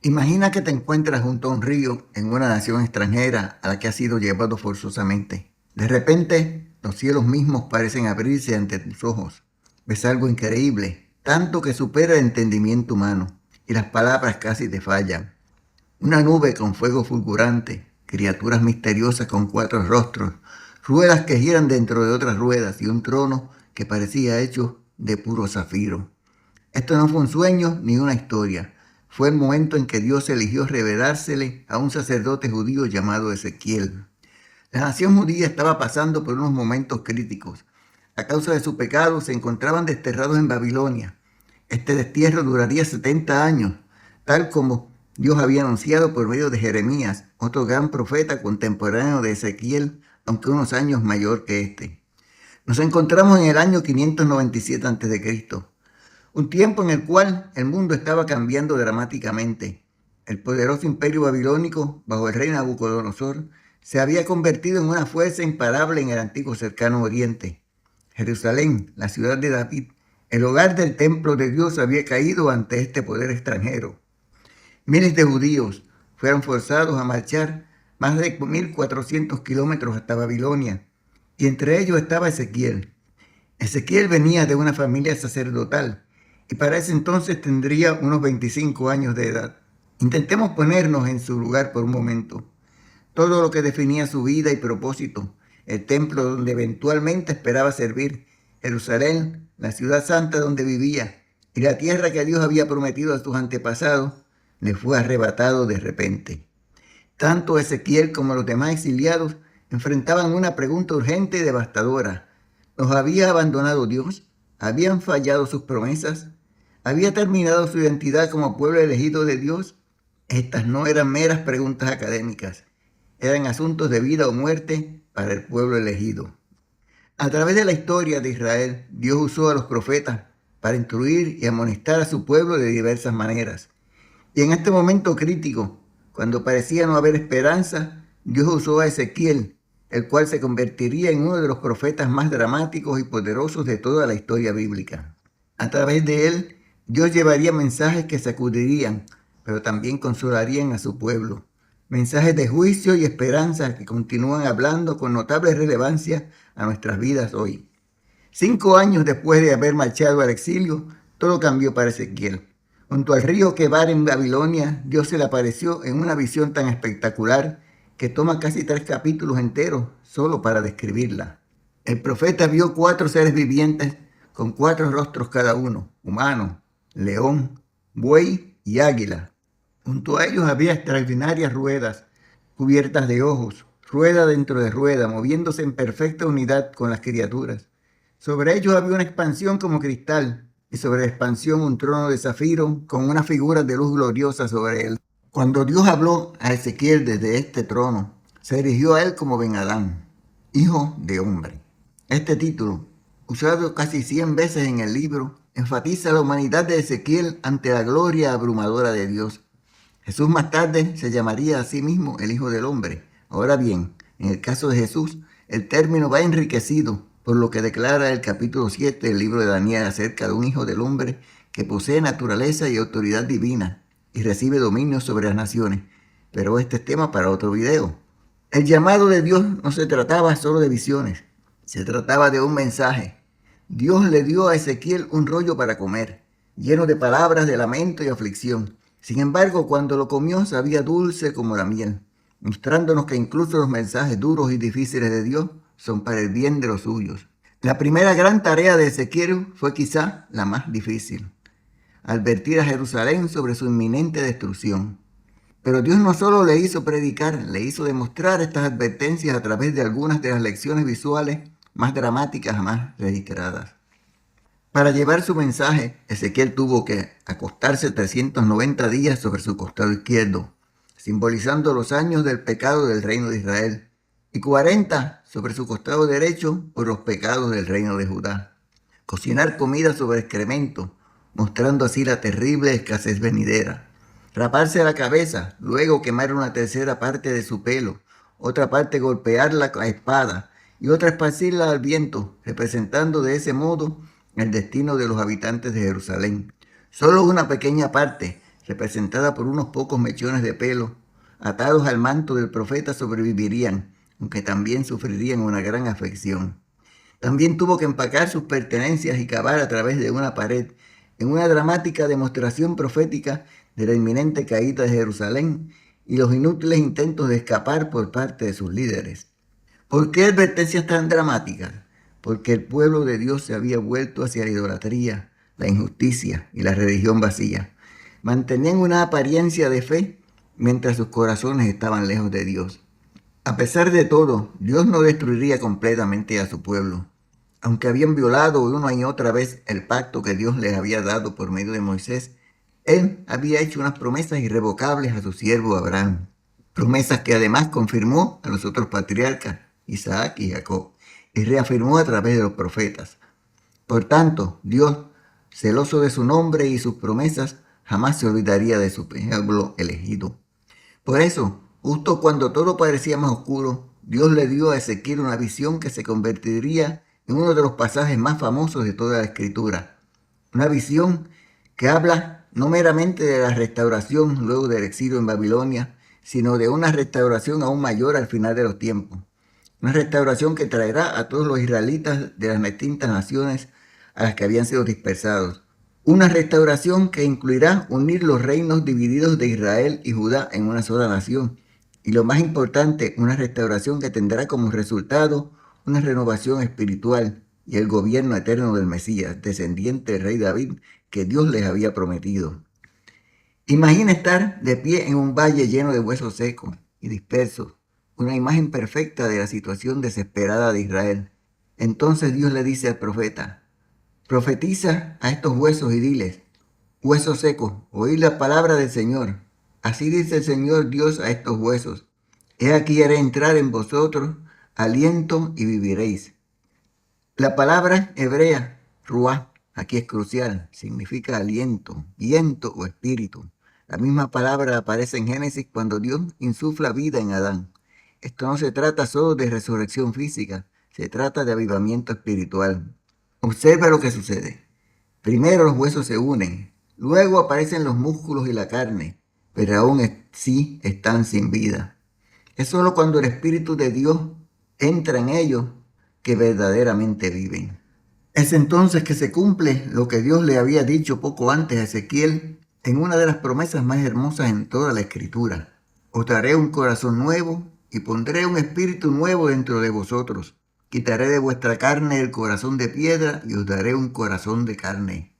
Imagina que te encuentras junto a un río en una nación extranjera a la que has sido llevado forzosamente. De repente, los cielos mismos parecen abrirse ante tus ojos. Ves algo increíble, tanto que supera el entendimiento humano, y las palabras casi te fallan. Una nube con fuego fulgurante, criaturas misteriosas con 4 rostros, ruedas que giran dentro de otras ruedas y un trono que parecía hecho de puro zafiro. Esto no fue un sueño ni una historia. Fue el momento en que Dios eligió revelársele a un sacerdote judío llamado Ezequiel. La nación judía estaba pasando por unos momentos críticos. A causa de su pecado se encontraban desterrados en Babilonia. Este destierro duraría 70 años, tal como Dios había anunciado por medio de Jeremías, otro gran profeta contemporáneo de Ezequiel, aunque unos años mayor que este. Nos encontramos en el año 597 a.C., un tiempo en el cual el mundo estaba cambiando dramáticamente. El poderoso imperio babilónico, bajo el rey Nabucodonosor, se había convertido en una fuerza imparable en el antiguo cercano oriente. Jerusalén, la ciudad de David, el hogar del templo de Dios, había caído ante este poder extranjero. Miles de judíos fueron forzados a marchar más de 1.400 kilómetros hasta Babilonia, y entre ellos estaba Ezequiel. Ezequiel venía de una familia sacerdotal y para ese entonces tendría unos 25 años de edad. Intentemos ponernos en su lugar por un momento. Todo lo que definía su vida y propósito, el templo donde eventualmente esperaba servir, Jerusalén, la ciudad santa donde vivía, y la tierra que Dios había prometido a sus antepasados, le fue arrebatado de repente. Tanto Ezequiel como los demás exiliados enfrentaban una pregunta urgente y devastadora. ¿Los había abandonado Dios? ¿Habían fallado sus promesas? ¿Había terminado su identidad como pueblo elegido de Dios? Estas no eran meras preguntas académicas, eran asuntos de vida o muerte para el pueblo elegido. A través de la historia de Israel, Dios usó a los profetas para instruir y amonestar a su pueblo de diversas maneras. Y en este momento crítico, cuando parecía no haber esperanza, Dios usó a Ezequiel, el cual se convertiría en uno de los profetas más dramáticos y poderosos de toda la historia bíblica. A través de él, Dios llevaría mensajes que sacudirían, pero también consolarían a su pueblo. Mensajes de juicio y esperanza que continúan hablando con notable relevancia a nuestras vidas hoy. 5 años después de haber marchado al exilio, todo cambió para Ezequiel. Junto al río Quebar en Babilonia, Dios se le apareció en una visión tan espectacular que toma casi 3 capítulos enteros solo para describirla. El profeta vio 4 seres vivientes con 4 rostros cada uno, humano, león, buey y águila. Junto a ellos había extraordinarias ruedas cubiertas de ojos, rueda dentro de rueda, moviéndose en perfecta unidad con las criaturas. Sobre ellos había una expansión como cristal, y sobre la expansión un trono de zafiro con una figura de luz gloriosa sobre él. Cuando Dios habló a Ezequiel desde este trono, se dirigió a él como Ben-Adán, hijo de hombre. Este título, usado casi 100 veces en el libro, enfatiza la humanidad de Ezequiel ante la gloria abrumadora de Dios. Jesús más tarde se llamaría a sí mismo el Hijo del Hombre. Ahora bien, en el caso de Jesús, el término va enriquecido por lo que declara el capítulo 7 del libro de Daniel acerca de un Hijo del Hombre que posee naturaleza y autoridad divina y recibe dominio sobre las naciones. Pero este es tema para otro video. El llamado de Dios no se trataba solo de visiones, se trataba de un mensaje. Dios le dio a Ezequiel un rollo para comer, lleno de palabras de lamento y aflicción. Sin embargo, cuando lo comió sabía dulce como la miel, mostrándonos que incluso los mensajes duros y difíciles de Dios son para el bien de los suyos. La primera gran tarea de Ezequiel fue quizá la más difícil: advertir a Jerusalén sobre su inminente destrucción. Pero Dios no solo le hizo predicar, le hizo demostrar estas advertencias a través de algunas de las lecciones visuales más dramáticas jamás registradas. Para llevar su mensaje, Ezequiel tuvo que acostarse 390 días sobre su costado izquierdo, simbolizando los años del pecado del reino de Israel, y 40 sobre su costado derecho por los pecados del reino de Judá. Cocinar comida sobre excremento, mostrando así la terrible escasez venidera. Raparse la cabeza, luego quemar una tercera parte de su pelo, otra parte golpearla a espada y otra esparcirla al viento, representando de ese modo el destino de los habitantes de Jerusalén. Solo una pequeña parte, representada por unos pocos mechones de pelo, atados al manto del profeta, sobrevivirían, aunque también sufrirían una gran aflicción. También tuvo que empacar sus pertenencias y cavar a través de una pared, en una dramática demostración profética de la inminente caída de Jerusalén y los inútiles intentos de escapar por parte de sus líderes. ¿Por qué advertencias tan dramáticas? Porque el pueblo de Dios se había vuelto hacia la idolatría, la injusticia y la religión vacía. Mantenían una apariencia de fe mientras sus corazones estaban lejos de Dios. A pesar de todo, Dios no destruiría completamente a su pueblo. Aunque habían violado una y otra vez el pacto que Dios les había dado por medio de Moisés, Él había hecho unas promesas irrevocables a su siervo Abraham. Promesas que además confirmó a los otros patriarcas, Isaac y Jacob, y reafirmó a través de los profetas. Por tanto, Dios, celoso de su nombre y sus promesas, jamás se olvidaría de su pueblo elegido. Por eso, justo cuando todo parecía más oscuro, Dios le dio a Ezequiel una visión que se convertiría en uno de los pasajes más famosos de toda la Escritura. Una visión que habla no meramente de la restauración luego del exilio en Babilonia, sino de una restauración aún mayor al final de los tiempos. Una restauración que traerá a todos los israelitas de las distintas naciones a las que habían sido dispersados. Una restauración que incluirá unir los reinos divididos de Israel y Judá en una sola nación. Y lo más importante, una restauración que tendrá como resultado una renovación espiritual y el gobierno eterno del Mesías, descendiente del rey David, que Dios les había prometido. Imagina estar de pie en un valle lleno de huesos secos y dispersos, una imagen perfecta de la situación desesperada de Israel. Entonces Dios le dice al profeta: profetiza a estos huesos y diles: huesos secos, oíd la palabra del Señor. Así dice el Señor Dios a estos huesos: he aquí haré entrar en vosotros aliento y viviréis. La palabra hebrea, ruah, aquí es crucial, significa aliento, viento o espíritu. La misma palabra aparece en Génesis cuando Dios insufla vida en Adán. Esto no se trata solo de resurrección física, se trata de avivamiento espiritual. Observa lo que sucede. Primero los huesos se unen, luego aparecen los músculos y la carne, pero aún sí están sin vida. Es solo cuando el Espíritu de Dios entra en ellos que verdaderamente viven. Es entonces que se cumple lo que Dios le había dicho poco antes a Ezequiel en una de las promesas más hermosas en toda la Escritura. Os daré un corazón nuevo y pondré un espíritu nuevo dentro de vosotros. Quitaré de vuestra carne el corazón de piedra y os daré un corazón de carne.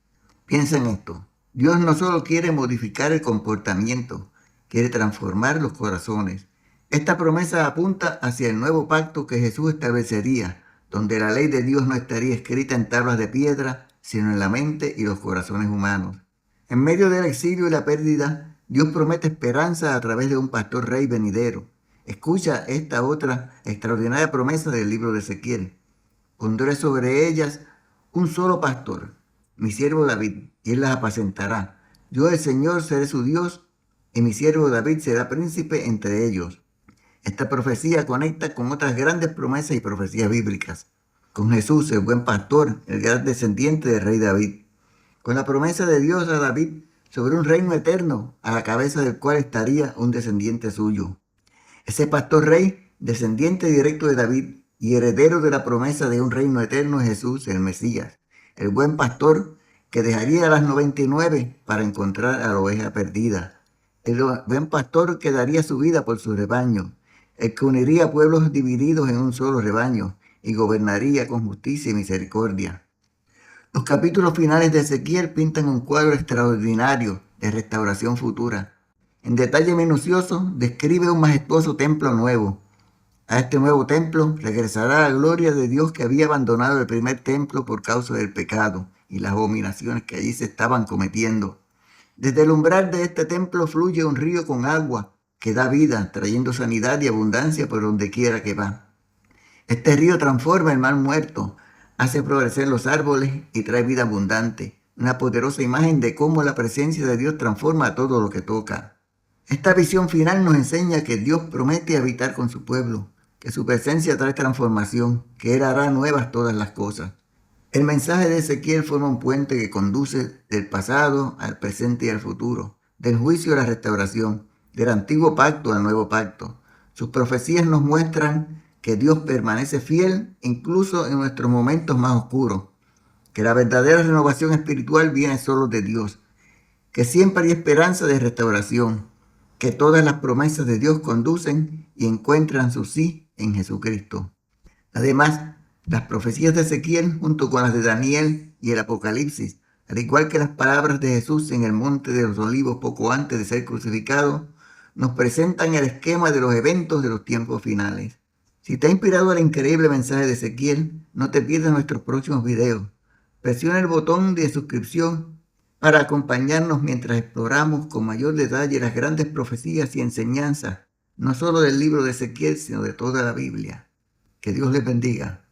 Piensa en esto. Dios no solo quiere modificar el comportamiento, quiere transformar los corazones. Esta promesa apunta hacia el nuevo pacto que Jesús establecería, donde la ley de Dios no estaría escrita en tablas de piedra, sino en la mente y los corazones humanos. En medio del exilio y la pérdida, Dios promete esperanza a través de un pastor rey venidero. Escucha esta otra extraordinaria promesa del libro de Ezequiel. Pondré sobre ellas un solo pastor, mi siervo David, y él las apacentará. Yo, el Señor, seré su Dios, y mi siervo David será príncipe entre ellos. Esta profecía conecta con otras grandes promesas y profecías bíblicas. Con Jesús, el buen pastor, el gran descendiente del rey David. Con la promesa de Dios a David sobre un reino eterno, a la cabeza del cual estaría un descendiente suyo. Ese pastor rey, descendiente directo de David y heredero de la promesa de un reino eterno, es Jesús, el Mesías, el buen pastor que dejaría a las 99 para encontrar a la oveja perdida. El buen pastor que daría su vida por su rebaño, el que uniría pueblos divididos en un solo rebaño y gobernaría con justicia y misericordia. Los capítulos finales de Ezequiel pintan un cuadro extraordinario de restauración futura. En detalle minucioso describe un majestuoso templo nuevo. A este nuevo templo regresará la gloria de Dios que había abandonado el primer templo por causa del pecado y las abominaciones que allí se estaban cometiendo. Desde el umbral de este templo fluye un río con agua que da vida, trayendo sanidad y abundancia por donde quiera que va. Este río transforma el mar muerto, hace florecer los árboles y trae vida abundante. Una poderosa imagen de cómo la presencia de Dios transforma todo lo que toca. Esta visión final nos enseña que Dios promete habitar con su pueblo, que su presencia trae transformación, que Él hará nuevas todas las cosas. El mensaje de Ezequiel forma un puente que conduce del pasado al presente y al futuro, del juicio a la restauración, del antiguo pacto al nuevo pacto. Sus profecías nos muestran que Dios permanece fiel incluso en nuestros momentos más oscuros, que la verdadera renovación espiritual viene solo de Dios, que siempre hay esperanza de restauración, que todas las promesas de Dios conducen y encuentran su sí en Jesucristo. Además, las profecías de Ezequiel, junto con las de Daniel y el Apocalipsis, al igual que las palabras de Jesús en el Monte de los Olivos poco antes de ser crucificado, nos presentan el esquema de los eventos de los tiempos finales. Si te ha inspirado el increíble mensaje de Ezequiel, no te pierdas nuestros próximos videos. Presiona el botón de suscripción para acompañarnos mientras exploramos con mayor detalle las grandes profecías y enseñanzas, no solo del libro de Ezequiel, sino de toda la Biblia. Que Dios les bendiga.